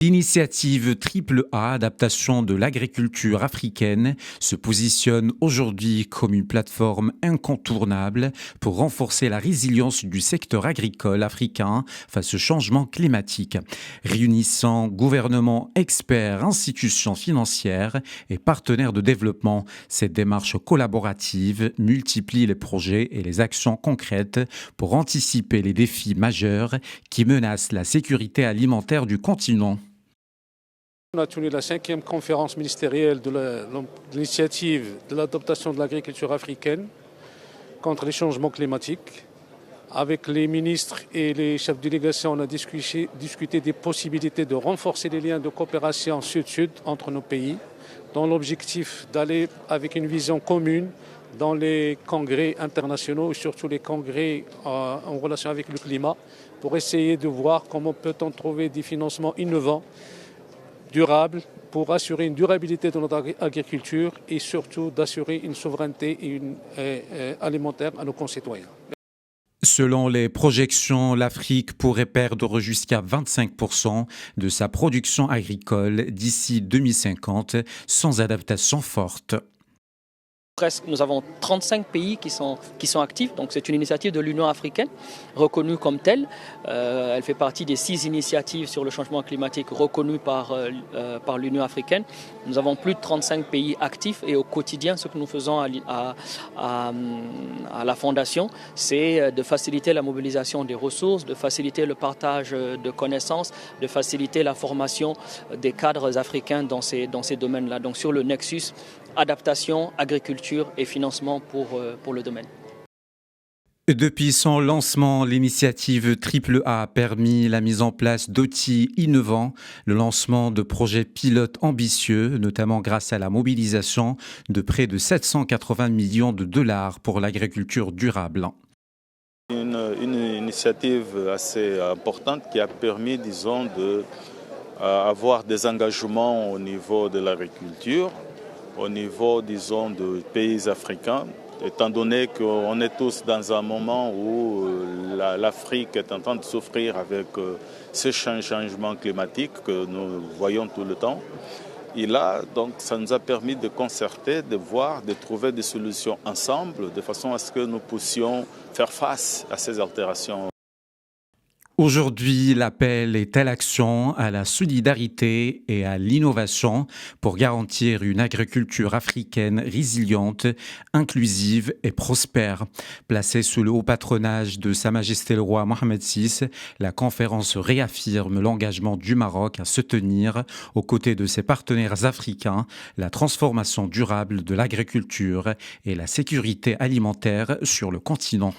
L'initiative AAA, adaptation de l'agriculture africaine, se positionne aujourd'hui comme une plateforme incontournable pour renforcer la résilience du secteur agricole africain face au changement climatique. Réunissant gouvernements, experts, institutions financières et partenaires de développement, cette démarche collaborative multiplie les projets et les actions concrètes pour anticiper les défis majeurs qui menacent la sécurité alimentaire du continent. On a tenu la 5e conférence ministérielle de l'initiative de l'adaptation de l'agriculture africaine contre les changements climatiques. Avec les ministres et les chefs de délégation, on a discuté des possibilités de renforcer les liens de coopération sud-sud entre nos pays, dans l'objectif d'aller avec une vision commune dans les congrès internationaux et surtout les congrès en relation avec le climat, pour essayer de voir comment peut-on trouver des financements innovants, durable, pour assurer une durabilité de notre agriculture et surtout d'assurer une souveraineté alimentaire à nos concitoyens. Selon les projections, l'Afrique pourrait perdre jusqu'à 25% de sa production agricole d'ici 2050 sans adaptation forte. Nous avons 35 pays qui sont actifs, donc c'est une initiative de l'Union africaine, reconnue comme telle. Elle fait partie des 6 initiatives sur le changement climatique reconnues par l'Union africaine. Nous avons plus de 35 pays actifs et au quotidien, ce que nous faisons à la Fondation, c'est de faciliter la mobilisation des ressources, de faciliter le partage de connaissances, de faciliter la formation des cadres africains dans ces domaines-là. Donc sur le nexus adaptation, agriculture et financement pour le domaine. Depuis son lancement, l'initiative AAA a permis la mise en place d'outils innovants, le lancement de projets pilotes ambitieux, notamment grâce à la mobilisation de près de 780 millions de dollars pour l'agriculture durable. Une initiative assez importante qui a permis, disons, d'avoir des engagements au niveau de l'agriculture, au niveau, disons, de pays africains, étant donné qu'on est tous dans un moment où l'Afrique est en train de souffrir avec ce changement climatique que nous voyons tout le temps. Et là, donc, ça nous a permis de concerter, de voir, de trouver des solutions ensemble, de façon à ce que nous puissions faire face à ces altérations. Aujourd'hui, l'appel est à l'action, à la solidarité et à l'innovation pour garantir une agriculture africaine résiliente, inclusive et prospère. Placée sous le haut patronage de Sa Majesté le roi Mohamed VI, la conférence réaffirme l'engagement du Maroc à soutenir, aux côtés de ses partenaires africains, la transformation durable de l'agriculture et la sécurité alimentaire sur le continent.